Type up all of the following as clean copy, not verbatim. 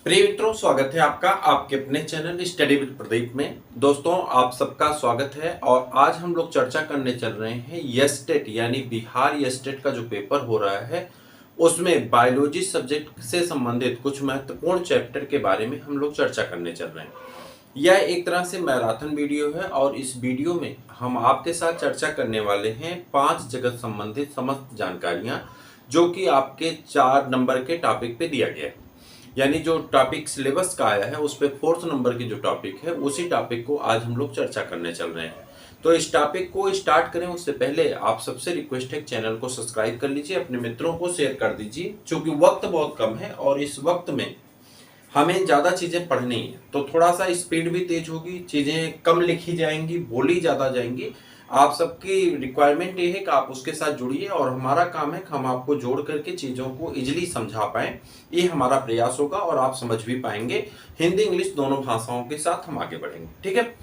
प्रिय मित्रों, स्वागत है आपका आपके अपने चैनल स्टडी विद प्रदीप में। दोस्तों, आप सबका स्वागत है और आज हम लोग चर्चा करने चल रहे हैं एस्टेट यानी बिहार एस्टेट का जो पेपर हो रहा है उसमें बायोलॉजी सब्जेक्ट से संबंधित कुछ महत्वपूर्ण चैप्टर के बारे में हम लोग चर्चा करने चल रहे हैं। यह एक तरह से मैराथन वीडियो है और इस वीडियो में हम आपके साथ चर्चा करने वाले हैं 5 जगत संबंधित समस्त जानकारियां जो कि आपके 4 नंबर के टॉपिक पे दिया गया है। यानी जो टॉपिक सिलेबस का आया है उस पे 4th नंबर की जो टॉपिक है उसी टॉपिक को आज हम लोग चर्चा करने चल रहे हैं। तो इस टॉपिक को स्टार्ट करें उससे पहले आप सबसे रिक्वेस्ट है चैनल को सब्सक्राइब कर लीजिए, अपने मित्रों को शेयर कर दीजिए। क्योंकि वक्त बहुत कम है और इस वक्त में हमें ज़्यादा चीज़ें पढ़नी है तो थोड़ा सा स्पीड भी तेज होगी, चीज़ें कम लिखी जाएंगी, बोली ज़्यादा जाएंगी। आप सबकी रिक्वायरमेंट ये है कि आप उसके साथ जुड़िए और हमारा काम है कि हम आपको जोड़ करके चीज़ों को इजीली समझा पाएँ। ये हमारा प्रयास होगा और आप समझ भी पाएंगे। हिंदी इंग्लिश दोनों भाषाओं के साथ हम आगे बढ़ेंगे। ठीक है,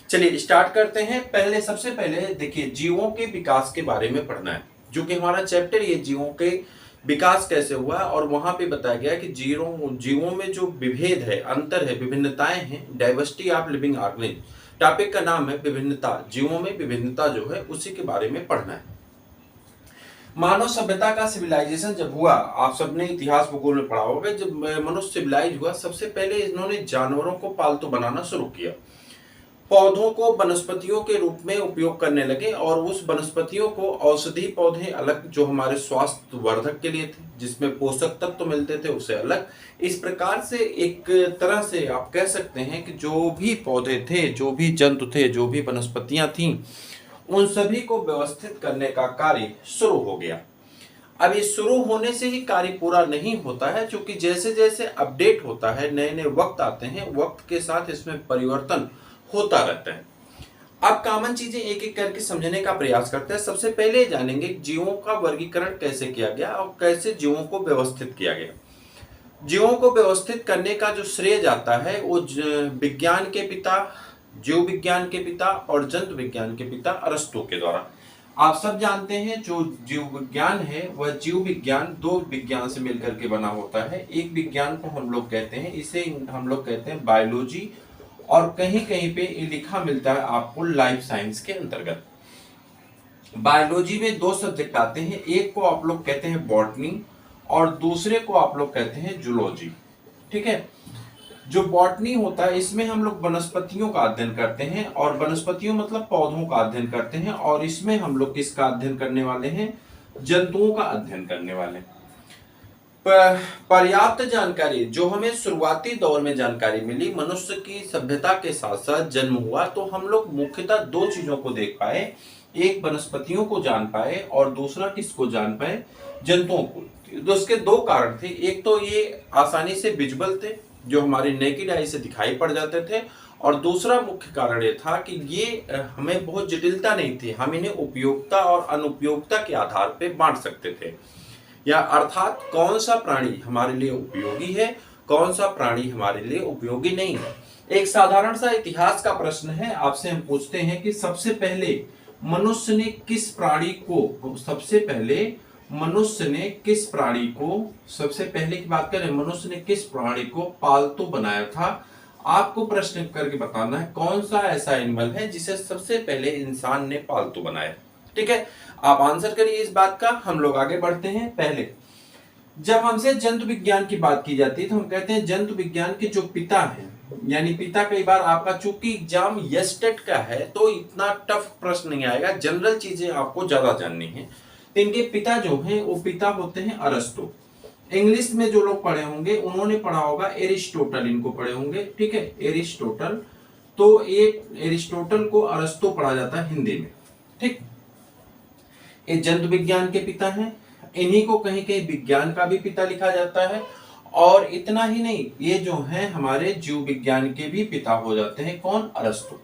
चलिए स्टार्ट करते हैं। सबसे पहले देखिए, जीवों के विकास के बारे में पढ़ना है, जो कि हमारा चैप्टर ये जीवों के विकास कैसे हुआ है। और वहां पे बताया गया कि जीवों में जो विभेद है, अंतर है, विभिन्नताएं हैं, diversity of living organism. Topic का नाम है विभिन्नता। जीवों में विभिन्नता जो है उसी के बारे में पढ़ना है। मानव सभ्यता का सिविलाइजेशन जब हुआ, आप सबने इतिहास भूगोल में पढ़ा होगा, जब मनुष्य सिविलाइज हुआ सबसे पहले इन्होंने जानवरों को पालतू बनाना शुरू किया। पौधों को वनस्पतियों के रूप में उपयोग करने लगे और उस वनस्पतियों को औषधि पौधे अलग जो हमारे स्वास्थ्य वर्धक के लिए थे, जिसमें पोषक तत्व तो मिलते थे, उसे अलग। इस प्रकार से एक तरह से आप कह सकते हैं कि जो भी पौधे थे, जो भी जंतु थे, जो भी वनस्पतियां थीं, उन सभी को व्यवस्थित करने का कार्य शुरू हो गया। अब ये शुरू होने से ही कार्य पूरा नहीं होता है, क्योंकि जैसे जैसे अपडेट होता है, नए नए वक्त आते हैं, वक्त के साथ इसमें परिवर्तन होता रहता है। अब कॉमन चीजें एक एक करके समझने का प्रयास करते हैं। सबसे पहले जानेंगे जीवों का वर्गीकरण कैसे किया गया और कैसे जीवों को व्यवस्थित किया गया। जीवों को व्यवस्थित करने का जो श्रेय जाता है वो विज्ञान के पिता, जीव विज्ञान के पिता और जंतु विज्ञान के पिता अरस्तु के द्वारा। आप सब जानते हैं जो जीव विज्ञान है वह जीव विज्ञान 2 विज्ञान से मिलकर के बना होता है। एक विज्ञान को हम लोग कहते हैं, इसे हम लोग कहते हैं बायोलॉजी, और कहीं कहीं पे ये लिखा मिलता है आपको लाइफ साइंस के अंतर्गत। बायोलॉजी में 2 सब्जेक्ट आते हैं, एक को आप लोग कहते हैं बॉटनी और दूसरे को आप लोग कहते हैं जूलॉजी। ठीक है, जो बॉटनी होता है इसमें हम लोग वनस्पतियों का अध्ययन करते हैं, और वनस्पतियों मतलब पौधों का अध्ययन करते हैं, और इसमें हम लोग किसका अध्ययन करने वाले हैं? जंतुओं का अध्ययन करने वाले। पर्याप्त जानकारी जो हमें शुरुआती दौर में जानकारी मिली, मनुष्य की सभ्यता के साथ साथ जन्म हुआ, तो हम लोग मुख्यतः 2 चीजों को देख पाए, एक वनस्पतियों को जान पाए और दूसरा किसको जान पाए? जंतुओं को। तो उसके 2 कारण थे। एक तो ये आसानी से विजिबल थे, जो हमारी नेकेड आई से दिखाई पड़ जाते थे, और दूसरा मुख्य कारण ये था कि ये हमें बहुत जटिलता नहीं थी, हम इन्हें उपयोगिता और अनुपयोगिता के आधार पर बांट सकते थे। या अर्थात कौन सा प्राणी हमारे लिए उपयोगी है, कौन सा प्राणी हमारे लिए उपयोगी नहीं है। एक साधारण सा इतिहास का प्रश्न है, आपसे हम पूछते हैं कि सबसे पहले मनुष्य ने किस प्राणी को, सबसे पहले की बात करें, मनुष्य ने किस प्राणी को पालतू बनाया था? आपको प्रश्न करके बताना है कौन सा ऐसा एनिमल है जिसे सबसे पहले इंसान ने पालतू बनाया। ठीक है, आप आंसर करिए इस बात का, हम लोग आगे बढ़ते हैं। पहले जब हमसे जंतु विज्ञान की बात की जाती है तो हम कहते हैं जंतु विज्ञान के जो पिता हैं, यानी पिता, कई बार आपका चूंकि एग्जाम एस्टेट का है तो इतना टफ प्रश्न नहीं आएगा, जनरल चीजें आपको ज्यादा जाननी है। तो इनके पिता जो हैं वो पिता होते हैं अरस्तु। इंग्लिश में जो लोग पढ़े होंगे उन्होंने पढ़ा होगा एरिस्टोटल, इनको पढ़े होंगे। ठीक है, एरिस्टोटल। तो ये एरिस्टोटल को अरस्तु पढ़ा जाता है हिंदी में। ठीक, ये जंतु विज्ञान के पिता हैं। इन्हीं को कहीं कहीं विज्ञान का भी पिता लिखा जाता है। और इतना ही नहीं, ये जो हैं हमारे जीव विज्ञान के भी पिता हो जाते हैं। कौन? अरस्तु।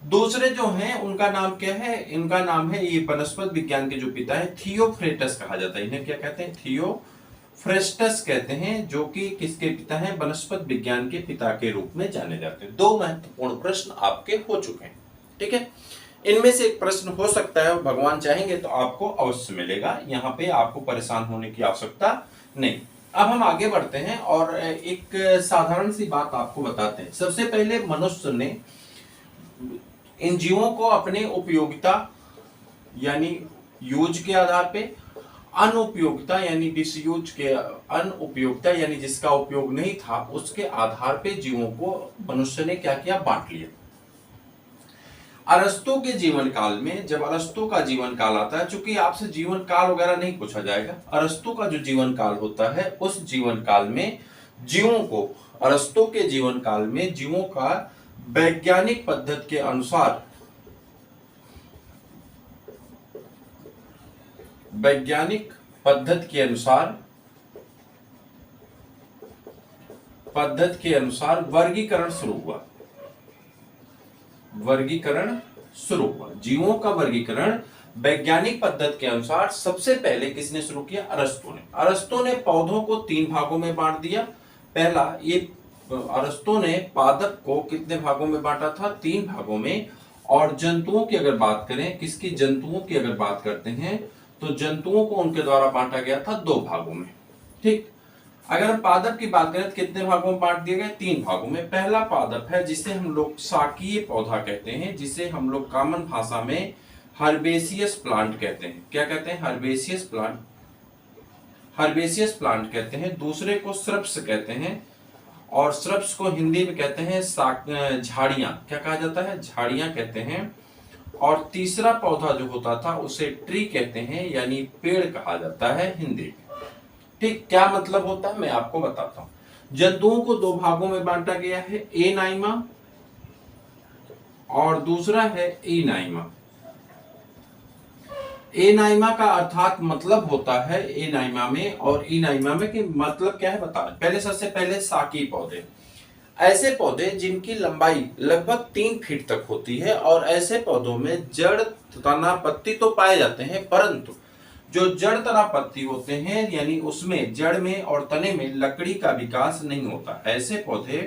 दूसरे जो हैं उनका नाम क्या है? इनका नाम है, ये वनस्पति विज्ञान के जो पिता है, थियोफ्रेस्टस कहा जाता है। इन्हें क्या कहते हैं? थियोफ्रेस्टस कहते हैं, जो कि किसके पिता हैं? वनस्पति विज्ञान के पिता के रूप में जाने जाते हैं। 2 महत्वपूर्ण प्रश्न आपके हो चुके हैं। ठीक है, इनमें से एक प्रश्न हो सकता है, भगवान चाहेंगे तो आपको अवश्य मिलेगा, यहाँ पे आपको परेशान होने की आवश्यकता नहीं। अब हम आगे बढ़ते हैं और एक साधारण सी बात आपको बताते हैं। सबसे पहले मनुष्य ने इन जीवों को अपने उपयोगिता यानी यूज के आधार पे, अनुपयोगिता यानी डिसयूज के, अनुपयोगिता यानी जिसका उपयोग नहीं था उसके आधार पे जीवों को मनुष्य ने क्या किया, बांट लिया। अरस्तु के जीवन काल में, जब अरस्तु का जीवन काल आता है, चूंकि आपसे जीवन काल वगैरह नहीं पूछा जाएगा, अरस्तु का जो जीवन काल होता है उस जीवन काल में जीवों को, अरस्तु के जीवन काल में जीवों का वैज्ञानिक पद्धति के अनुसार, वैज्ञानिक पद्धति के अनुसार वर्गीकरण शुरू हुआ। जीवों का वर्गीकरण वैज्ञानिक पद्धति के अनुसार सबसे पहले किसने शुरू किया? अरस्तु ने पौधों को 3 भागों में बांट दिया। पहला, ये अरस्तु ने पादप को कितने भागों में बांटा था? 3 भागों में। और जंतुओं की अगर बात करें, जंतुओं की अगर बात करते हैं तो जंतुओं को उनके द्वारा बांटा गया था 2 भागों में। ठीक, अगर हम पादप की बात करें तो कितने भागों में बांट दिए गए? 3 भागों में। पहला पादप है जिसे हम लोग शाकीय पौधा कहते हैं, जिसे हम लोग कॉमन भाषा में हर्बेसियस प्लांट कहते हैं। क्या कहते हैं? हर्बेसियस प्लांट कहते हैं। दूसरे को श्रब्स कहते हैं, और श्रब्स को हिंदी में कहते हैं झाड़ियां। क्या कहा जाता है? झाड़ियां कहते हैं। और तीसरा पौधा जो होता था उसे ट्री कहते हैं, यानी पेड़ कहा जाता है हिंदी में। ठीक, क्या मतलब होता है मैं आपको बताता हूं। जंतुओं को 2 भागों में बांटा गया है, एनाइमा और दूसरा है इनाइमा। एनाइमा का अर्थात मतलब होता है एनाइमा में और इनाइमा में कि मतलब क्या है बता रहे। पहले, सबसे पहले शाकीय पौधे, ऐसे पौधे जिनकी लंबाई लगभग 3 फीट तक होती है, और ऐसे पौधों में जड़, तना, पत्ती तो पाए जाते हैं, परंतु जो जड़, तना, पत्ती होते हैं यानी उसमें जड़ में और तने में लकड़ी का विकास नहीं होता। ऐसे पौधे,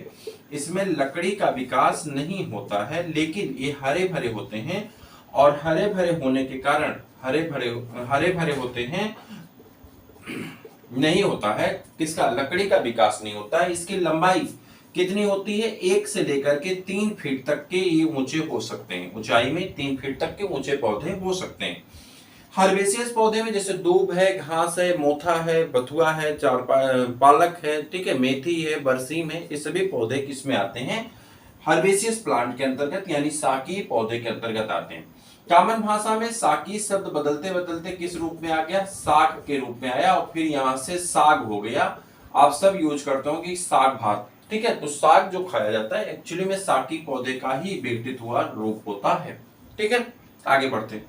इसमें लकड़ी का विकास नहीं होता है, लेकिन ये हरे भरे होते हैं। और हरे भरे होने के कारण, हरे भरे होते हैं, नहीं होता है किसका? लकड़ी का विकास नहीं होता है। इसकी लंबाई कितनी होती है? 1 से लेकर के 3 फीट तक के ये ऊंचे हो सकते हैं। ऊंचाई में 3 फीट तक के ऊंचे पौधे हो सकते हैं। हर्बेसियस पौधे में जैसे दूब है, घास है, मोथा है, बथुआ है, पालक है, ठीक है, मेथी है, बरसीम है, ये सभी पौधे किसमें आते हैं? हर्बेसियस प्लांट के अंतर्गत, यानी शाकीय पौधे के अंतर्गत आते हैं। कॉमन भाषा में शाकीय शब्द बदलते बदलते किस रूप में आ गया? साग के रूप में आया, और फिर यहां से साग हो गया। आप सब यूज करते हो कि साग भात, ठीक है। तो साग जो खाया जाता है एक्चुअली में शाकीय पौधे का ही विघटित हुआ रूप होता है, ठीक है। आगे बढ़ते हैं।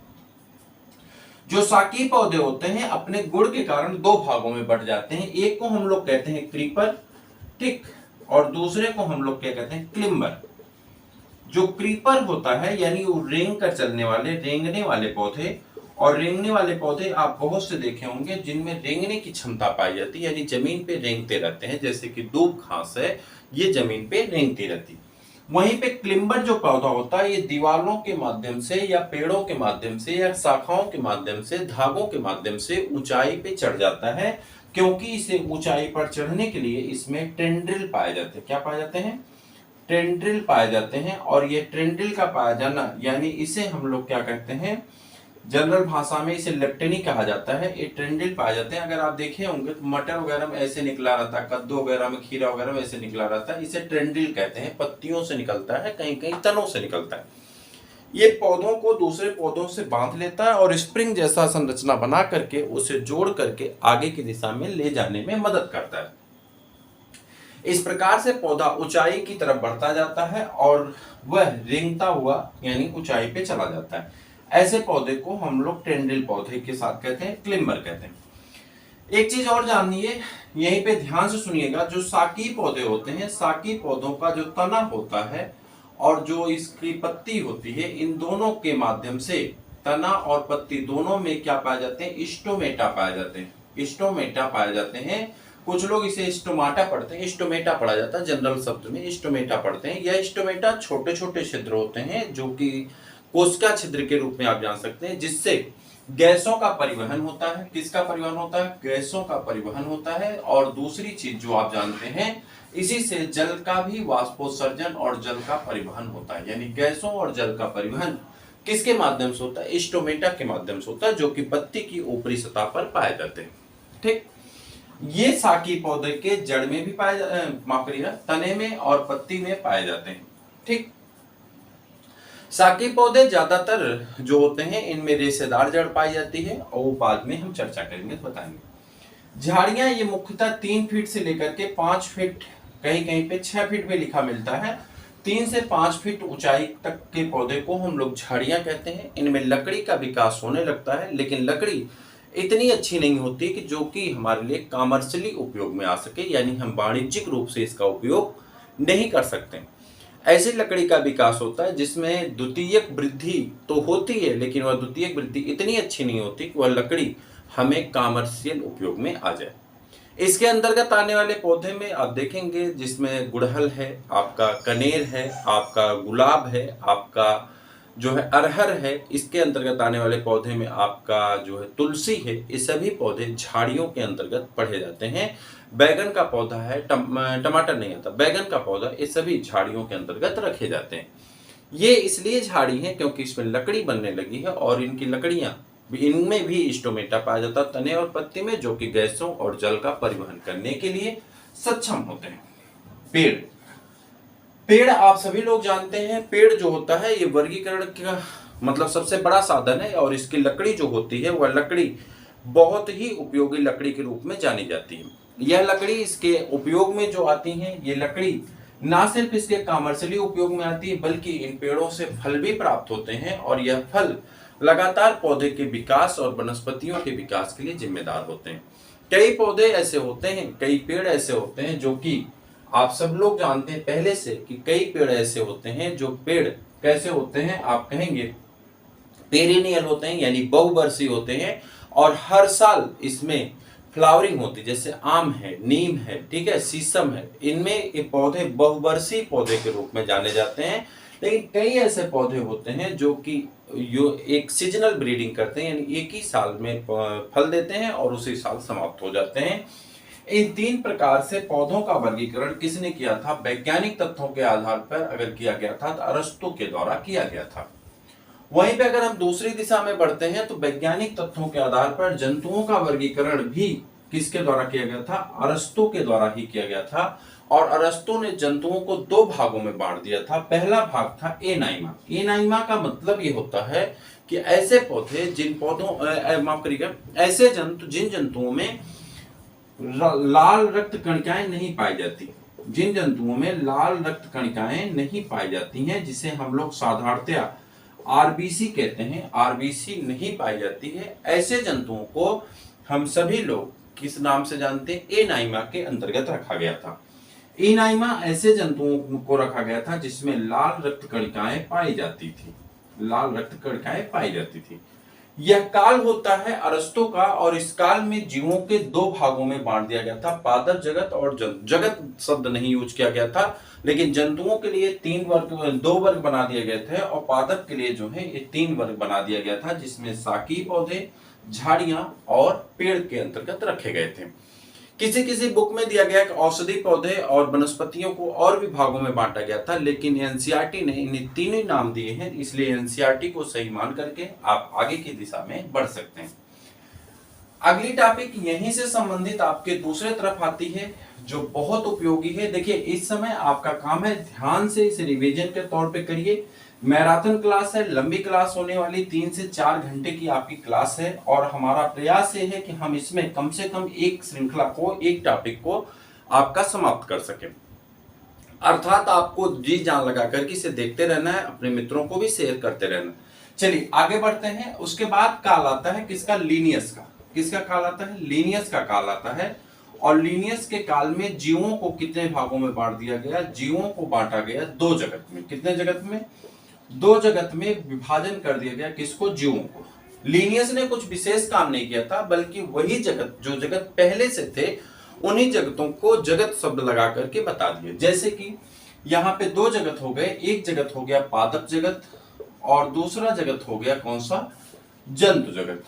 जो शाकीय पौधे होते हैं अपने गुण के कारण 2 भागों में बट जाते हैं। एक को हम लोग कहते हैं क्रीपर, ठीक, और दूसरे को हम लोग क्या कहते हैं? क्लिम्बर। जो क्रीपर होता है यानी वो रेंग कर चलने वाले, रेंगने वाले पौधे, और रेंगने वाले पौधे आप बहुत से देखे होंगे जिनमें रेंगने की क्षमता पाई जाती है, यानी जमीन पे रेंगते रहते हैं, जैसे कि दूब घास है, ये जमीन पे रेंगती रहती है। वहीं पे क्लिम्बर जो पौधा होता है ये दीवारों के माध्यम से या पेड़ों के माध्यम से या शाखाओं के माध्यम से, धागों के माध्यम से ऊंचाई पे चढ़ जाता है, क्योंकि इसे ऊंचाई पर चढ़ने के लिए इसमें टेंड्रिल पाए जाते हैं। क्या पाए जाते हैं? टेंड्रिल पाए जाते हैं। और ये टेंड्रिल का पाया जाना, यानी इसे हम लोग क्या कहते हैं? जनरल भाषा में इसे लेप्टेनी कहा जाता है। ये टेंड्रिल पाए जाते हैं। अगर आप देखे होंगे तो मटर वगैरह में ऐसे निकला रहता है, कद्दू वगैरह में, खीरा वगैरह में ऐसे निकला रहता है, इसे टेंड्रिल कहते हैं। पत्तियों से निकलता है, कहीं कहीं तनों से निकलता है। ये पौधों को दूसरे पौधों से बांध लेता है और स्प्रिंग जैसा संरचना बना करके उसे जोड़ करके आगे की दिशा में ले जाने में मदद करता है। इस प्रकार से पौधा ऊंचाई की तरफ बढ़ता जाता है और वह रेंगता हुआ यानी ऊंचाई पे चला जाता है। ऐसे पौधे को हम लोग टेंड्रिल पौधे के साथ कहते हैं, क्लिम्बर कहते हैं। एक चीज और जाननी है, यहीं पे ध्यान से सुनिएगा। जो शाकीय पौधे होते हैं, शाकीय पौधों का जो तना होता है और जो इसकी पत्ती होती है, इन दोनों के माध्यम से, तना और पत्ती दोनों में क्या पाए जाते हैं? स्टोमेटा पाए जाते हैं। स्टोमेटा पाए जाते हैं। कुछ लोग इसे स्टोमाटा पढ़ते हैं, स्टोमेटा पढ़ा जाता है, जनरल शब्द में स्टोमेटा पढ़ते हैं। यह स्टोमेटा छोटे छोटे छिद्र होते हैं जो कि कोशिका छिद्र के रूप में आप जान सकते हैं, जिससे गैसों का परिवहन होता है। किसका परिवहन होता है? गैसों का परिवहन होता है। और दूसरी चीज जो आप जानते हैं, इसी से जल का भी वाष्पोत्सर्जन और जल का परिवहन होता है। यानी गैसों और जल का परिवहन किसके माध्यम से होता है? स्टोमेटा के माध्यम से होता है, जो कि पत्ती की ऊपरी सतह पर पाए जाते हैं। ठीक, ये साकी पौधे के जड़ में भी माफ करिएगा, तने में और पत्ती में पाए जाते हैं। ठीक, साकी पौधे ज्यादातर जो होते हैं इनमें रेशेदार जड़ पाई जाती है, और वो बाद में हम चर्चा करेंगे, बताएंगे। झाड़ियां ये मुख्यतः 3 फीट से लेकर के 5 फीट, कहीं कहीं पे 6 फीट भी लिखा मिलता है। 3 से 5 फीट ऊंचाई तक के पौधे को हम लोग झाड़ियां कहते हैं। इनमें लकड़ी का विकास होने लगता है, लेकिन लकड़ी इतनी अच्छी नहीं होती कि जो कि हमारे लिए कॉमर्शियली उपयोग में आ सके, यानी हम वाणिज्यिक रूप से इसका उपयोग नहीं कर सकते। ऐसी लकड़ी का विकास होता है जिसमें द्वितीयक वृद्धि तो होती है, लेकिन वह द्वितीयक वृद्धि इतनी अच्छी नहीं होती कि वह लकड़ी हमें कॉमर्शियल उपयोग में आ जाए। इसके अंतर्गत आने वाले पौधे में आप देखेंगे जिसमें गुड़हल है, आपका कनेर है, आपका गुलाब है, आपका जो है अरहर है। इसके अंतर्गत आने वाले पौधे में आपका जो है तुलसी है। ये सभी पौधे झाड़ियों के अंतर्गत पढ़े जाते हैं। बैगन का पौधा है, टमाटर नहीं आता, बैगन का पौधा, ये सभी झाड़ियों के अंतर्गत रखे जाते हैं। ये इसलिए झाड़ी है क्योंकि इसमें लकड़ी बनने लगी है, और इनकी लकड़ियां इनमें भी स्टोमेटा पाया जाता है तने और पत्ती में, जो कि गैसों और जल का परिवहन करने के लिए सक्षम होते हैं। पेड़, पेड़ आप सभी लोग जानते हैं, पेड़ जो होता है ये वर्गीकरण का मतलब सबसे बड़ा साधन है, और इसकी लकड़ी जो होती है वह लकड़ी बहुत ही उपयोगी लकड़ी के रूप में जानी जाती है। यह लकड़ी इसके उपयोग में जो आती है, ये लकड़ी ना सिर्फ इसके कॉमर्शियली उपयोग में आती है, बल्कि इन पेड़ों से फल भी प्राप्त होते हैं, और यह फल लगातार पौधे के विकास और वनस्पतियों के विकास के लिए जिम्मेदार होते हैं। कई पौधे ऐसे होते हैं, कई पेड़ ऐसे होते हैं जो कि आप सब लोग जानते हैं पहले से कि कई पेड़ ऐसे होते हैं जो पेड़ कैसे होते हैं, आप कहेंगे पेरिनियल होते हैं, यानी बहुवर्षीय होते हैं, और हर साल इसमें फ्लावरिंग होती है। जैसे आम है, नीम है, ठीक है, शीशम है, इनमें ये पौधे बहुवर्षीय पौधे के रूप में जाने जाते हैं। लेकिन कई ऐसे पौधे होते हैं जो कि एक सीजनल ब्रीडिंग करते हैं, यानी एक ही साल में फल देते हैं और उसी साल समाप्त हो जाते हैं। इन 3 प्रकार से पौधों का वर्गीकरण किसने किया था? वैज्ञानिक तथ्यों के आधार पर अगर किया गया था तो अरस्तु के द्वारा किया गया था। वहीं पे अगर हम दूसरी दिशा में बढ़ते हैं तो वैज्ञानिक तथ्यों के आधार पर जंतुओं का वर्गीकरण भी किसके द्वारा किया गया था? अरस्तु के द्वारा ही किया गया था। और अरस्तु ने जंतुओं को 2 भागों में बांट दिया था। पहला भाग था एनाइमा। एनाइमा का मतलब ये होता है कि ऐसे पौधे जिन पौधों माफ करिएगा, ऐसे जंतु जिन जंतुओं में लाल रक्त कणिकाएं नहीं पाई जाती, जिन जंतुओं में लाल रक्त कणिकाएं नहीं पाई जाती हैं, जिसे हम लोग साधारणतया आरबीसी कहते हैं, आरबीसी नहीं पाई जाती है, ऐसे जंतुओं को हम सभी लोग किस नाम से जानते हैं? एनाइमा के अंतर्गत रखा गया था। एनाइमा ऐसे जंतुओं को रखा गया था जिसमें लाल रक्त कणिकाएं पाई जाती थी, लाल रक्त कणिकाएं पाई जाती थी। यह काल होता है अरस्तु का, और इस काल में जीवों के 2 भागों में बांट दिया गया था, पादप जगत और जगत शब्द नहीं यूज किया गया था, लेकिन जंतुओं के लिए 2 वर्ग बना दिए गए थे, और पादप के लिए जो है ये 3 वर्ग बना दिया गया था, जिसमें साकी पौधे, झाड़ियां और पेड़ के अंतर्गत रखे गए थे। किसी किसी बुक में दिया गया कि औषधि पौधे और वनस्पतियों को और भी भागों में बांटा गया था, लेकिन एनसीईआरटी ने इन्हें 3 ही नाम दिए हैं, इसलिए एनसीईआरटी को सही मान करके आप आगे की दिशा में बढ़ सकते हैं। अगली टॉपिक यहीं से संबंधित आपके दूसरे तरफ आती है, जो बहुत उपयोगी है। देखिए, इस समय आपका काम है ध्यान से इसे रिवीजन के तौर पे करिए। मैराथन क्लास है, लंबी क्लास होने वाली, 3 से 4 घंटे की आपकी क्लास है, और हमारा प्रयास ये है कि हम इसमें कम से कम एक श्रृंखला को, एक टॉपिक को आपका समाप्त कर सके। अर्थात आपको जी जान लगा करके इसे देखते रहना है, अपने मित्रों को भी शेयर करते रहना। चलिए आगे बढ़ते हैं। उसके बाद काल आता है किसका? लीनियस का। किसका काल आता है? लीनियस का काल आता है। और लीनियस के काल में जीवों को कितने भागों में बांट दिया गया? जीवों को बांटा गया 2 जगत में। कितने जगत में? 2 जगत में विभाजन कर दिया गया। किसको? जीवों को। लीनियस ने कुछ विशेष काम नहीं किया था, बल्कि वही जगत जो जगत पहले से थे उन्हीं जगतों को जगत शब्द लगा करके बता दिए। जैसे कि यहाँ पे 2 जगत हो गए। एक जगत हो गया पादप जगत, और दूसरा जगत हो गया कौन सा? जंतु जगत।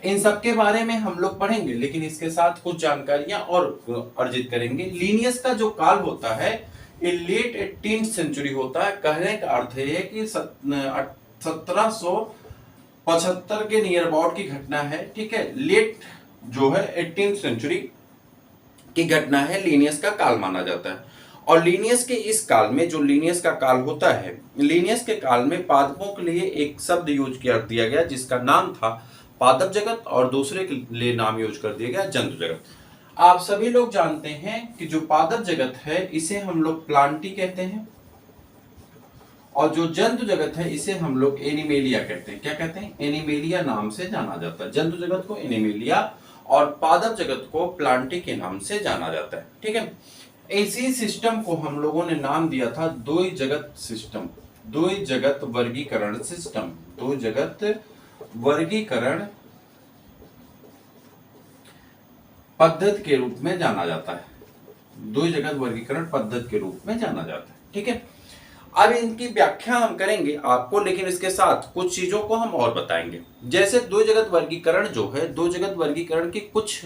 इन सब के बारे में हम लोग पढ़ेंगे, लेकिन इसके साथ कुछ जानकारियां और अर्जित करेंगे। लीनियस का जो काल होता है ये लेट 18th सेंचुरी होता है। कहने का अर्थ है कि 1775 के नियर अबाउट की घटना है, ठीक है। लेट जो है 18th सेंचुरी की घटना है, लीनियस का काल माना जाता है। और लीनियस के इस काल में, जो लीनियस का काल होता है, लीनियस के काल में पादपों के लिए एक शब्द यूज कर दिया गया जिसका नाम था पादप जगत, और दूसरे के लिए नाम यूज कर दिया गया जंतु जगत। आप सभी लोग जानते हैं कि जो पादप जगत है इसे हम लोग प्लांटी कहते हैं, और जो जंतु जगत है इसे हम लोग एनिमेलिया कहते हैं। क्या कहते हैं? एनिमेलिया नाम से जाना जाता है। जंतु जगत को एनिमेलिया और पादप जगत को प्लांटी के नाम से जाना जाता है, ठीक है। इसी सिस्टम को हम लोगों ने नाम दिया था द्वि जगत सिस्टम, द्वि जगत वर्गीकरण सिस्टम, द्वि जगत वर्गीकरण पद्धति के रूप में जाना जाता है, द्वि जगत वर्गीकरण पद्धति के रूप में जाना जाता है, ठीक है। अब इनकी व्याख्या हम करेंगे आपको, लेकिन इसके साथ कुछ चीजों को हम और बताएंगे। जैसे द्वि जगत वर्गीकरण जो है, द्वि जगत वर्गीकरण की कुछ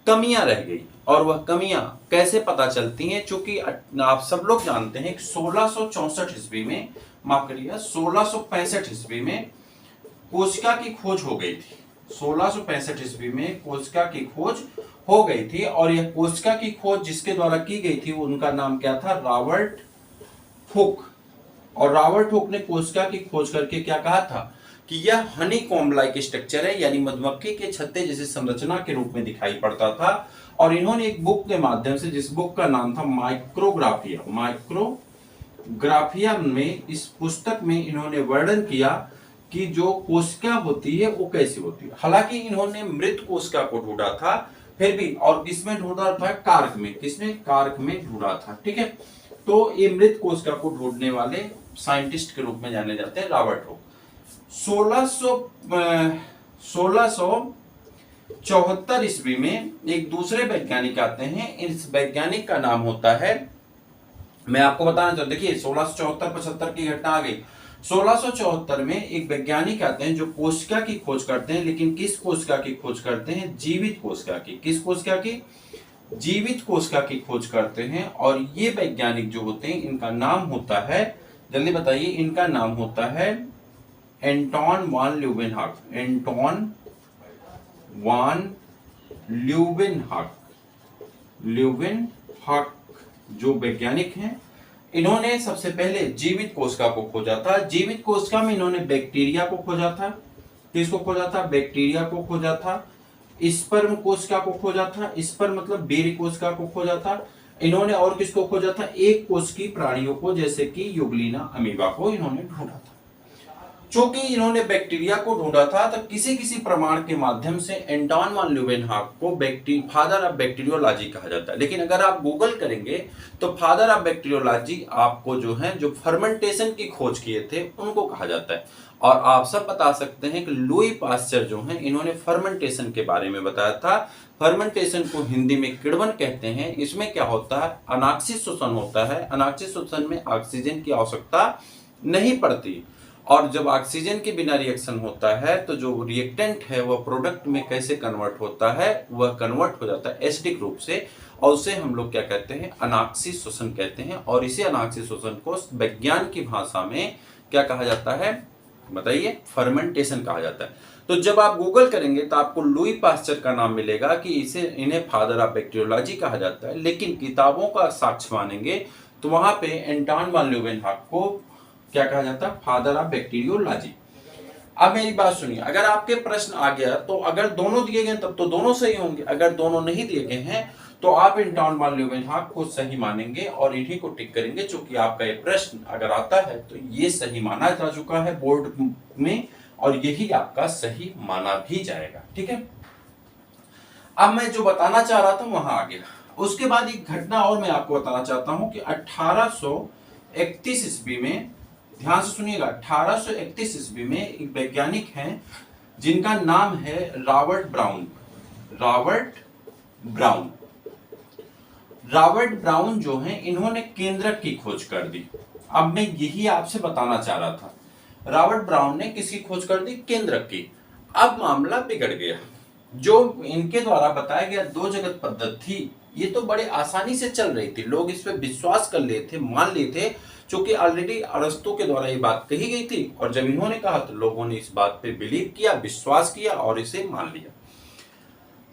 कमियां रह गई, और वह कमियां कैसे पता चलती हैं? चूंकि आप सब लोग जानते हैं कि 1664 ईस्वी में, माफ करिएगा 1665 ईस्वी में कोशिका की खोज हो गई थी। 1665 ईस्वी में कोशिका की खोज हो गई थी, और यह कोशिका की खोज जिसके द्वारा की गई थी उनका नाम क्या था? Robert Hooke. और रॉबर्ट हुक ने कोशिका की खोज करके क्या कहा था कि यह हनी कॉम्ब लाइक स्ट्रक्चर है, यानी मधुमक्खी के छत्ते जैसे संरचना के रूप में दिखाई पड़ता था। और इन्होंने एक बुक के माध्यम से, जिस बुक का नाम था माइक्रोग्राफिया, माइक्रोग्राफिया में, इस पुस्तक में इन्होंने वर्णन किया कि जो कोशिका होती है वो कैसी होती है। हालांकि इन्होंने मृत कोशिका को ढूंढा था, फिर भी, और किसमें ढूंढा था? कार्क में। किसमें? कार्क में ढूंढा था, ठीक है। तो ये मृत कोशिका को ढूंढने वाले साइंटिस्ट के रूप में जाने जाते हैं रॉबर्ट हुक। 1674 ईस्वी में एक दूसरे वैज्ञानिक आते हैं। इस वैज्ञानिक का नाम होता है, मैं आपको बताना चाहता हूं, देखिए 1674-75 की घटना आ गई। 1674 में एक वैज्ञानिक आते हैं जो कोशिका की खोज करते हैं, लेकिन किस कोशिका की खोज करते हैं? जीवित कोशिका की। किस कोशिका की? जीवित कोशिका की खोज करते हैं। और ये वैज्ञानिक जो होते हैं इनका नाम होता है, जल्दी बताइए, इनका नाम होता है एंटोन वान ल्यूवेनहॉक। एंटोन वान ल्यूवेनहॉक जो वैज्ञानिक हैं, इन्होंने सबसे पहले जीवित कोशिका को खोजा था। जीवित कोशिका में इन्होंने बैक्टीरिया को खोजा था। किसको खोजा था? बैक्टीरिया को खोजा था। स्पर्म कोशिका को खोजा था। स्पर्म मतलब वीर्य कोशिका को खोजा था इन्होंने। और किसको खोजा था? एक कोशिकीय प्राणियों को, जैसे कि युगलिना अमीबा को इन्होंने ढूंढा था। चूंकि इन्होंने बैक्टीरिया को ढूंढा था, तो किसी किसी प्रमाण के माध्यम से एंटोन वान ल्यूवेनहॉक को फादर ऑफ बैक्टीरियोलॉजी कहा जाता है। लेकिन अगर आप गूगल करेंगे तो फादर ऑफ बैक्टीरियोलॉजी आपको जो है, जो फर्मेंटेशन की खोज किए थे उनको कहा जाता है। और आप सब बता सकते हैं कि लुई पास्चर जो हैं, इन्होंने फर्मेंटेशन के बारे में बताया था। फर्मेंटेशन को हिंदी में किण्वन कहते हैं। इसमें क्या होता है? अनाक्षिक श्वसन होता है। अनाक्षिक श्वसन में ऑक्सीजन की आवश्यकता नहीं पड़ती, और जब ऑक्सीजन के बिना रिएक्शन होता है तो जो रिएक्टेंट है वह प्रोडक्ट में कैसे कन्वर्ट होता है? वह कन्वर्ट हो जाता है एसिडिक रूप से, और उसे हम लोग क्या कहते हैं? अनाक्षिक श्वसन कहते हैं। और इसी अनाक्षिक श्वसन को विज्ञान की भाषा में क्या कहा जाता है? बताइए। फर्मेंटेशन कहा जाता है। तो जब आप गूगल करेंगे तो आपको लुई पास्चर का नाम मिलेगा कि इन्हें फादर ऑफ बैक्टीरियोलॉजी कहा जाता है। लेकिन किताबों का साक्ष्य मानेंगे तो वहां पे एंटोन वान ल्यूवेनहॉक को क्या कहा जाता है? Father of bacteriology. अब मेरी बात सुनिए, अगर आपके प्रश्न आ गया तो अगर दोनों दिए गए तब तो दोनों सही होंगे, अगर दोनों नहीं दिए गए हैं तो आप एंटोन वान ल्यूवेनहॉक को सही मानेंगे और इन्हीं को टिक करेंगे। चूंकि आपका ये प्रश्न अगर आता है तो ये सही माना जा चुका है बोर्ड में, और यही आपका सही माना भी जाएगा, ठीक है। अब मैं जो बताना चाह रहा था वहां आ गया। उसके बाद एक घटना और मैं आपको बताना चाहता हूं कि 1831 ईस्वी में, ध्यान से सुनिएगा, 1831 ईस्वी में एक वैज्ञानिक हैं जिनका नाम है रॉबर्ट ब्राउन। रॉबर्ट ब्राउन जो हैं, इन्होंने केंद्रक की खोज कर दी। अब मैं यही आपसे बताना चाह रहा था, रॉबर्ट ब्राउन ने किसकी खोज कर दी? केंद्रक की। अब मामला बिगड़ गया। जो इनके द्वारा बताया गया दो जगत पद्धति थी, ये तो बड़े आसानी से चल रही थी, लोग इस पे विश्वास कर लिए थे, मान लिए थे, क्योंकि ऑलरेडी अरस्तु के द्वारा ये बात कही गई थी। और जब इन्होंने कहा तो लोगों ने इस बात पे बिलीव किया, विश्वास किया और इसे मान लिया।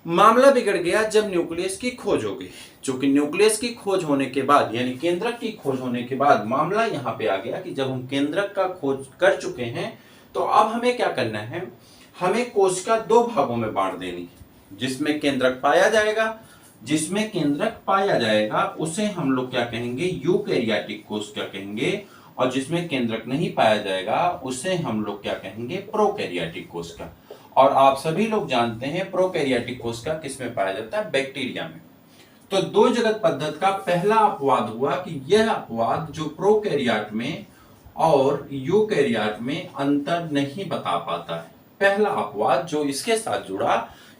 मामला बिगड़ गया जब न्यूक्लियस की खोज हो गई। क्योंकि न्यूक्लियस की खोज होने के बाद, यानी केंद्रक की खोज होने के बाद, मामला यहाँ पे आ गया कि जब हम केंद्रक का खोज कर चुके हैं तो अब हमें क्या करना है, हमें कोशिका दो भागों में बांट देनी है। जिसमें केंद्रक पाया जाएगा, जिसमें केंद्रक पाया जाएगा उसे हम लोग क्या कहेंगे, यूकैरियोटिक कोशिका कहेंगे। और जिसमें केंद्रक नहीं पाया जाएगा उसे हम लोग क्या कहेंगे, प्रोकैरियोटिक कोशिका। और आप सभी लोग जानते हैं प्रोकैरियोटिक कोशिका किसमें पाया जाता है, बैक्टीरिया में। तो दो जगत पद्धति का पहला अपवाद हुआ कि यह अपवाद जो प्रोकैरियोट में और यूकैरियोट में अंतर नहीं बता पाता है। पहला अपवाद जो इसके साथ जुड़ा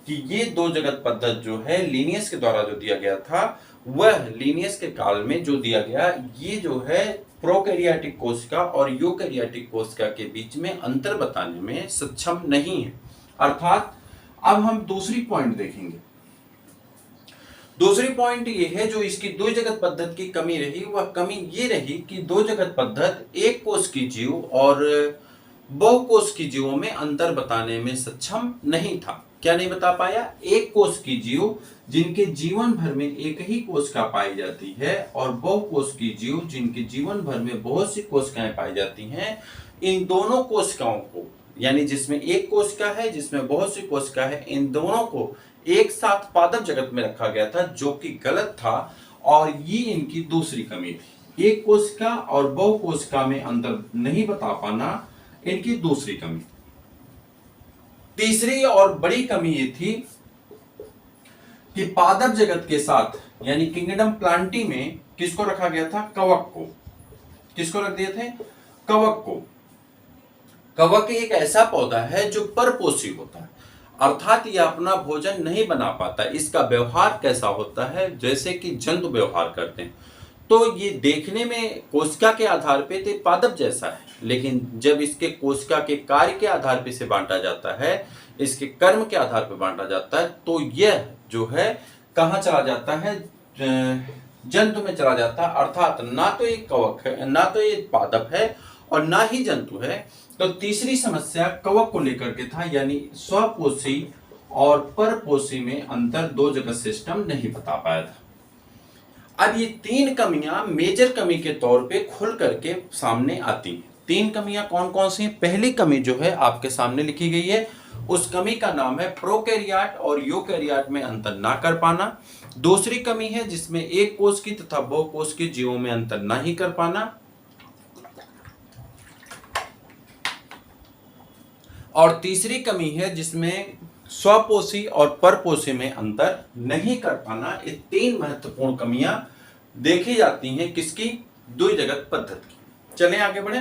कि ये दो जगत पद्धति जो है लिनियस के द्वारा जो दिया गया था, वह लिनियस के काल में जो दिया गया, ये जो है प्रोकैरियोटिक कोशिका और यूकैरियोटिक कोशिका के बीच में अंतर बताने में सक्षम नहीं है। अर्थात अब हम दूसरी पॉइंट देखेंगे। दूसरी पॉइंट ये है जो इसकी दो जगत पद्धति की कमी रही, वह कमी ये रही कि दो जगत पद्धति एक कोश की जीव और बहुकोश की जीवों में अंतर बताने में सक्षम नहीं था। क्या नहीं बता पाया, एक कोश की जीव जिनके जीवन भर में एक ही कोशिका पाई जाती है और बहुकोश की जीव जिनके जीवन भर में बहुत सी कोशिकाएं पाई जाती हैं, इन दोनों कोशिकाओं को, यानी जिसमें एक कोशिका है जिसमें बहुत सी कोशिका है, इन दोनों को एक साथ पादप जगत में रखा गया था, जो कि गलत था। और ये इनकी दूसरी कमी थी, एक कोशिका और बहु कोशिका में अंतर नहीं बता पाना इनकी दूसरी कमी। तीसरी और बड़ी कमी ये थी कि पादप जगत के साथ, यानी किंगडम प्लांटी में किसको रखा गया था, कवक को। किसको रख दिए थे, कवक को। कवक एक ऐसा पौधा है जो परपोषी होता है, अर्थात यह अपना भोजन नहीं बना पाता। इसका व्यवहार कैसा होता है, जैसे कि जंतु व्यवहार करते हैं। तो ये देखने में कोशिका के आधार पे तो पादप जैसा है, लेकिन जब इसके कोशिका के कार्य के आधार पे से बांटा जाता है, इसके कर्म के आधार पे बांटा जाता है, तो यह जो है कहाँ चला जाता है, जंतु में चला जाता है। अर्थात ना तो ये कवक है, ना तो ये पादप है और ना ही जंतु है। तो तीसरी समस्या कवक को लेकर के था, यानी स्वपोषी और परपोषी में अंतर दो जगत सिस्टम नहीं बता पाया था। अब ये तीन कमियां मेजर कमी के तौर पे खुल करके सामने आती हैं। तीन कमियां कौन कौन सी हैं? पहली कमी जो है आपके सामने लिखी गई है, उस कमी का नाम है प्रोकैरियोट और यूकैरियोट में अंतर ना कर पाना। दूसरी कमी है जिसमें एक कोश की तथा बहु कोश की जीवों में अंतर ना ही कर पाना। और तीसरी कमी है जिसमें स्वपोषी और परपोषी में अंतर नहीं कर पाना। ये तीन महत्वपूर्ण कमियां देखी जाती हैं किसकी, द्विजगत पद्धति की। चलें आगे बढ़े।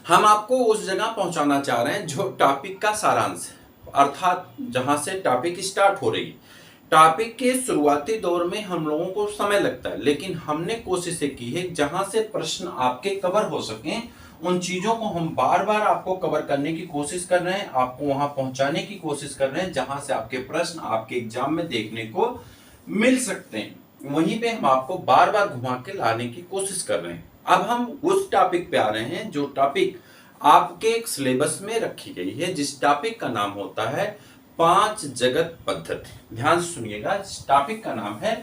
हम आपको उस जगह पहुंचाना चाह रहे हैं जो टॉपिक का सारांश है, अर्थात जहां से टॉपिक स्टार्ट हो रही है। टॉपिक के शुरुआती दौर में हम लोगों को समय लगता है, लेकिन हमने कोशिश की है जहां से प्रश्न आपके कवर हो सकें, उन चीजों को हम बार बार आपको कवर करने की कोशिश कर रहे हैं, आपको वहां पहुंचाने की कोशिश कर रहे हैं जहां से आपके प्रश्न आपके एग्जाम में देखने को मिल सकते हैं। वहीं पे हम आपको बार बार घुमा के लाने की कोशिश कर रहे हैं। अब हम उस टॉपिक पे आ रहे हैं जो टॉपिक आपके सिलेबस में रखी गई है, जिस टॉपिक का नाम होता है पांच जगत पद्धति। ध्यान से सुनिएगा, इस टॉपिक का नाम है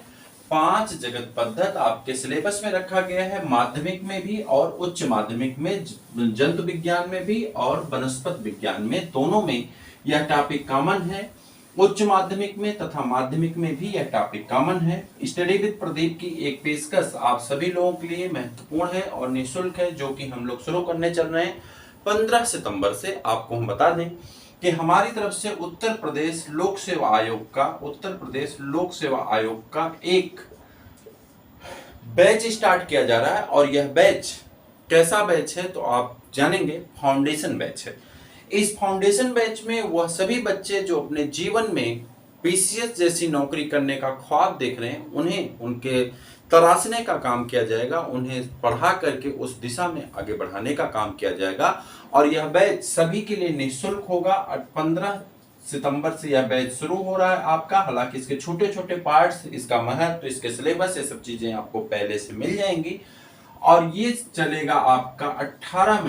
पांच जगत पद्धति। आपके सिलेबस में रखा गया है, माध्यमिक में भी और उच्च माध्यमिक में, जंतु विज्ञान में भी और वनस्पति विज्ञान में, दोनों में यह टॉपिक कॉमन है। उच्च माध्यमिक में तथा माध्यमिक में भी यह टॉपिक कॉमन है। स्टडी विद प्रदीप की एक पेशकश आप सभी लोगों के लिए महत्वपूर्ण है और निःशुल्क है, जो कि हम लोग शुरू करने चल रहे हैं 15 सितंबर से। आपको हम बता दें कि हमारी तरफ से उत्तर प्रदेश लोक सेवा आयोग का एक बैच स्टार्ट किया जा रहा है। और यह बैच कैसा बैच है तो आप जानेंगे, फाउंडेशन बैच है। इस फाउंडेशन बैच में वह सभी बच्चे जो अपने जीवन में पीसीएस जैसी नौकरी करने का ख्वाब देख रहे हैं, उन्हें उनके तराशने का काम किया जाएगा, उन्हें पढ़ा करके उस दिशा में आगे बढ़ाने का काम किया जाएगा। और यह बैच सभी के लिए निःशुल्क होगा। 15 सितंबर से यह बैच शुरू हो रहा है आपका। हालांकि इसके छोटे छोटे पार्ट्स, इसका महत्व, इसके सिलेबस, ये सब चीजें आपको पहले से मिल जाएंगी। और ये चलेगा आपका 18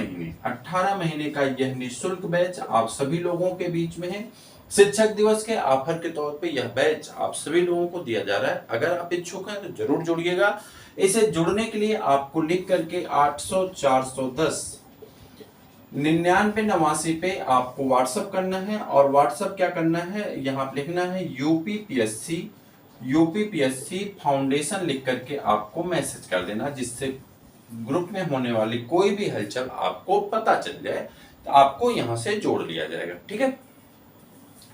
महीने का यह निःशुल्क बैच आप सभी लोगों के बीच में है। शिक्षक दिवस के ऑफर के तौर पे यह बैच आप सभी लोगों को दिया जा रहा है। अगर आप इच्छुक हैं तो जरूर जुड़िएगा। इसे जुड़ने के लिए आपको लिख करके 800 410 9989 पे आपको व्हाट्सएप करना है। और व्हाट्सएप क्या करना है, यहाँ पे लिखना है यूपीपीएससी फाउंडेशन लिख करके आपको मैसेज कर देना, जिससे ग्रुप में होने वाली कोई भी हलचल आपको पता चल जाए, तो आपको यहाँ से जोड़ लिया जाएगा। ठीक है,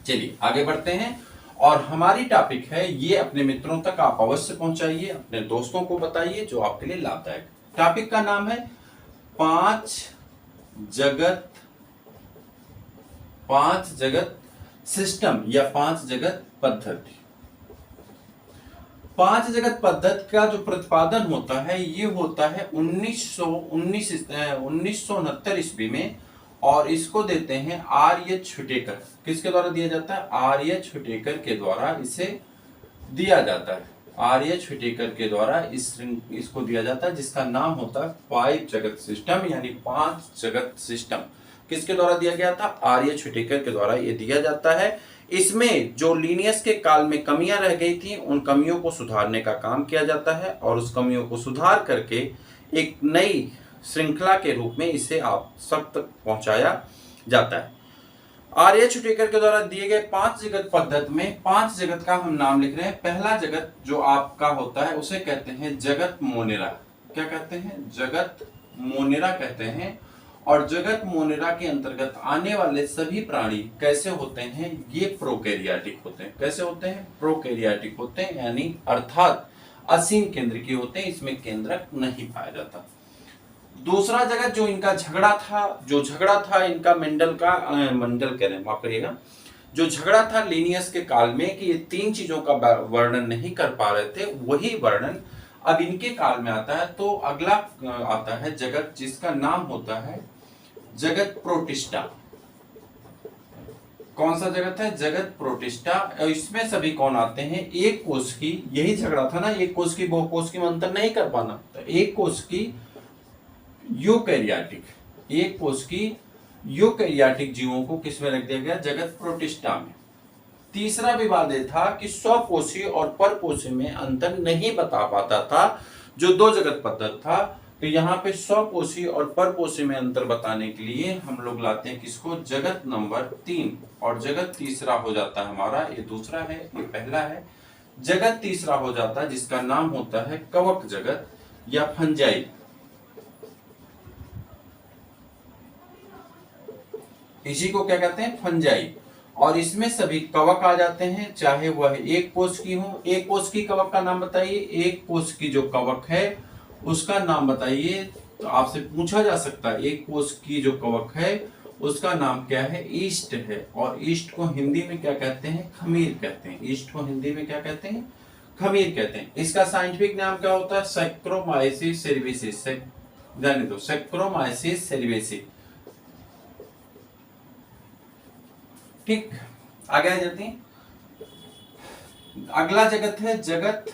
चलिए आगे बढ़ते हैं। और हमारी टॉपिक है, ये अपने मित्रों तक आप अवश्य पहुंचाइए, अपने दोस्तों को बताइए जो आपके लिए लाभदायक। टॉपिक का नाम है 5 जगत सिस्टम या 5 जगत पद्धति। 5 जगत पद्धति का जो प्रतिपादन होता है ये होता है 1969 ईस्वी में। और इसको देते हैं आर्य छुटेकर। किसके द्वारा दिया जाता है? आर्य छुटेकर के द्वारा इसे दिया जाता है। आर्य छुटेकर के द्वारा इसको दिया जाता है, जिसका नाम होता है 5 जगत सिस्टम, यानी 5 जगत सिस्टम। किसके द्वारा दिया गया था? आर्य छुटेकर के द्वारा ये दिया जाता है। इसमें जो लीनियस के काल में कमियां रह गई थी, उन कमियों को सुधारने का काम किया जाता है और उस कमियों को सुधार करके एक नई श्रृंखला के रूप में इसे आप सब तक पहुंचाया जाता है। आर्य छुटेकर के द्वारा दिए गए 5 जगत पद्धति में 5 जगत का हम नाम लिख रहे हैं। पहला जगत जो आपका होता है उसे कहते हैं जगत मोनेरा। क्या कहते हैं? जगत मोनेरा कहते हैं। और जगत मोनेरा के अंतर्गत आने वाले सभी प्राणी कैसे होते हैं? ये प्रोकैरियोटिक होते हैं। कैसे होते हैं? प्रोकैरियोटिक होते हैं, यानी अर्थात असीम केंद्र की होते हैं, इसमें केंद्रक नहीं पाया जाता। दूसरा जगत जो इनका झगड़ा था इनका मेंडल कह रहे हैं, माफ करिएगा, जो झगड़ा था लीनियस के काल में कि ये 3 चीजों का वर्णन नहीं कर पा रहे थे, वही वर्णन अब इनके काल में आता है। तो अगला आता है जगत जिसका नाम होता है जगत प्रोटिस्टा। कौन सा जगत है? जगत प्रोटिस्टा। इसमें सभी कौन आते हैं? एक कोष की, यही झगड़ा था ना, एक कोष की बहु कोष की में अंतर नहीं कर पाना, तो एक कोष की यूकैरियोटिक, एक कोष की यूकैरियोटिक जीवों को किसमें रख दिया गया? जगत प्रोटिस्टा में। तीसरा विवाद यह था कि स्वपोषी और परपोषी में अंतर नहीं बता पाता था, जो 2 जगत पद्धति था। तो यहाँ पे स्वपोषी और परपोषी में अंतर बताने के लिए हम लोग लाते हैं किसको? जगत नंबर 3। और जगत तीसरा हो जाता है हमारा, ये दूसरा है, ये पहला है। जगत तीसरा हो जाता है जिसका नाम होता है कवक जगत या फंजाई। इसी को क्या कहते हैं? फंजाई। और इसमें सभी कवक आ जाते हैं, चाहे वह एक कोष की हो। एक कोष की कवक का नाम बताइए। एक कोष की जो कवक है उसका नाम बताइए। तो आपसे पूछा जा सकता है एक कोष की जो कवक है उसका नाम क्या है? ईस्ट है। और ईस्ट को हिंदी में क्या कहते हैं? खमीर कहते हैं। ईस्ट को हिंदी में क्या कहते हैं? खमीर कहते हैं। इसका साइंटिफिक नाम क्या होता है? सैक्रोमाइसिस सेरिवेसिस। जाने दो, सैक्रोमाइसिस सेरिवेसिस। ठीक, आगे आ जाते हैं। अगला जगत है जगत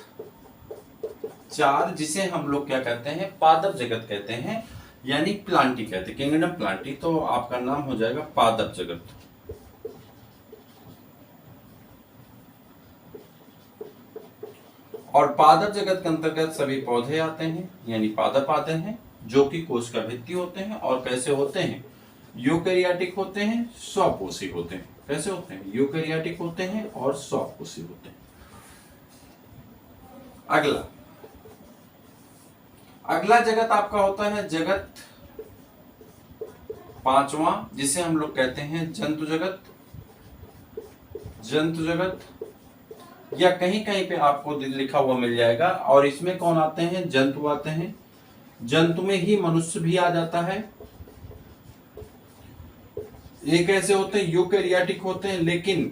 4, जिसे हम लोग क्या कहते हैं? पादप जगत कहते हैं, यानी प्लांटी कहते हैं, किंगडम प्लांटी। तो आपका नाम हो जाएगा पादप जगत। और पादप जगत के अंतर्गत सभी पौधे आते हैं, यानी पादप आते हैं, जो कि कोश का भित्ति होते हैं। और कैसे होते हैं? यूकैरियोटिक होते हैं, स्वपोषी होते हैं। कैसे होते हैं? यूकैरियोटिक होते हैं और स्वपोषी होते हैं। अगला जगत आपका होता है जगत 5वां, जिसे हम लोग कहते हैं जंतु जगत। जंतु जगत या कहीं कहीं पे आपको लिखा हुआ मिल जाएगा। और इसमें कौन आते हैं? जंतु आते हैं। जंतु में ही मनुष्य भी आ जाता है। ये कैसे होते हैं? यूकैरियोटिक होते हैं, लेकिन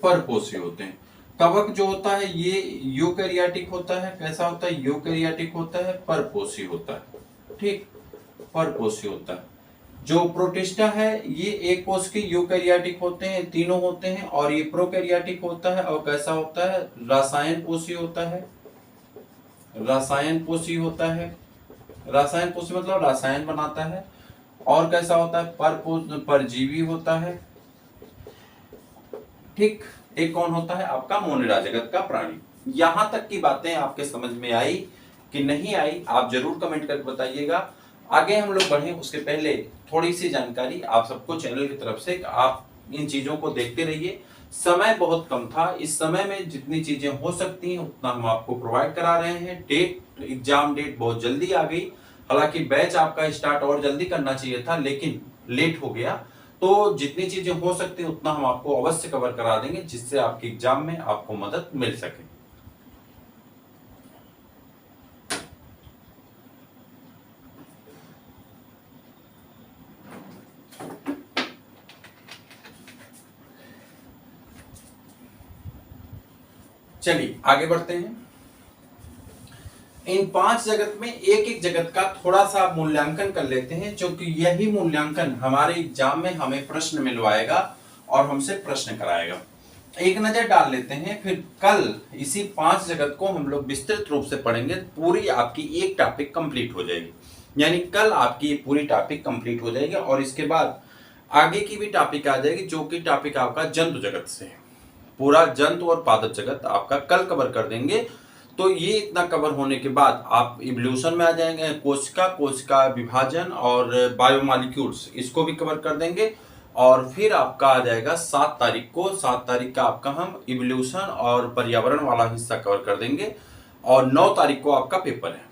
परपोषी होते हैं। कवक जो होता है ये यूकैरियोटिक होता है। कैसा होता है? यूकैरियोटिक होता है, परपोषी होता है। ठीक, परपोषी होता है। जो प्रोटिस्टा है ये एक कोष के यूकैरियोटिक होते हैं, तीनों होते हैं, और ये प्रोकैरियोटिक होता है। और कैसा होता है? रसायन पोषी होता है। रसायन पोषी होता है। रसायन पोषी मतलब रसायन बनाता है। और कैसा होता है? परजीवी होता है। ठीक, एक कौन होता है? आपका मोनिरा जगत का प्राणी। यहां तक की बातें आपके समझ में आई कि नहीं आई, आप जरूर कमेंट करके बताइएगा। आगे हम लोग बढ़े उसके पहले थोड़ी सी जानकारी आप सबको चैनल की तरफ से, आप इन चीजों को देखते रहिए। समय बहुत कम था, इस समय में जितनी चीजें हो सकती हैं उतना हम आपको प्रोवाइड करा रहे हैं। एग्जाम डेट बहुत जल्दी आ गई। हालांकि बैच आपका स्टार्ट और जल्दी करना चाहिए था, लेकिन लेट हो गया। तो जितनी चीजें हो सकती है उतना हम आपको अवश्य कवर करा देंगे, जिससे आपके एग्जाम में आपको मदद मिल सके। चलिए आगे बढ़ते हैं। इन 5 जगत में एक एक जगत का थोड़ा सा मूल्यांकन कर लेते हैं, क्योंकि यही मूल्यांकन हमारे एग्जाम में हमें प्रश्न मिलवाएगा और हमसे प्रश्न कराएगा। एक नजर डाल लेते हैं, फिर कल इसी 5 जगत को हम लोग विस्तृत रूप से पढ़ेंगे। पूरी आपकी एक टॉपिक कंप्लीट हो जाएगी, यानी कल आपकी पूरी टॉपिक कंप्लीट हो जाएगी। और इसके बाद आगे की भी टॉपिक आ जाएगी, जो कि टॉपिक आपका जंतु जगत से है। पूरा जंतु और पादप जगत आपका कल कवर कर देंगे। तो ये इतना कवर होने के बाद आप इवोल्यूशन में आ जाएंगे। कोशिका विभाजन और बायोमॉलिक्यूल्स, इसको भी कवर कर देंगे। और फिर आपका आ जाएगा 7 तारीख को। 7 तारीख का आपका हम इवोल्यूशन और पर्यावरण वाला हिस्सा कवर कर देंगे। और 9 तारीख को आपका पेपर है।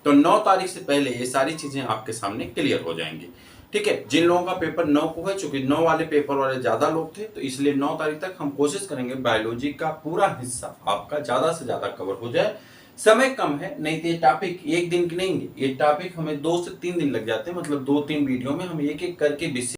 तो 9 तारीख से पहले ये सारी चीजें आपके सामने क्लियर हो जाएंगी। ठीक है, जिन लोगों का पेपर 9 को है, चूंकि 9 वाले पेपर वाले ज्यादा लोग थे, तो इसलिए 9 तारीख तक हम कोशिश करेंगे बायोलॉजी का पूरा हिस्सा आपका ज्यादा से ज्यादा कवर हो जाए। समय कम है, नहीं तो ये टॉपिक एक दिन की नहीं, ये टॉपिक हमें 2 से 3 दिन लग जाते हैं। मतलब 2-3 वीडियो में हम एक एक करके विषय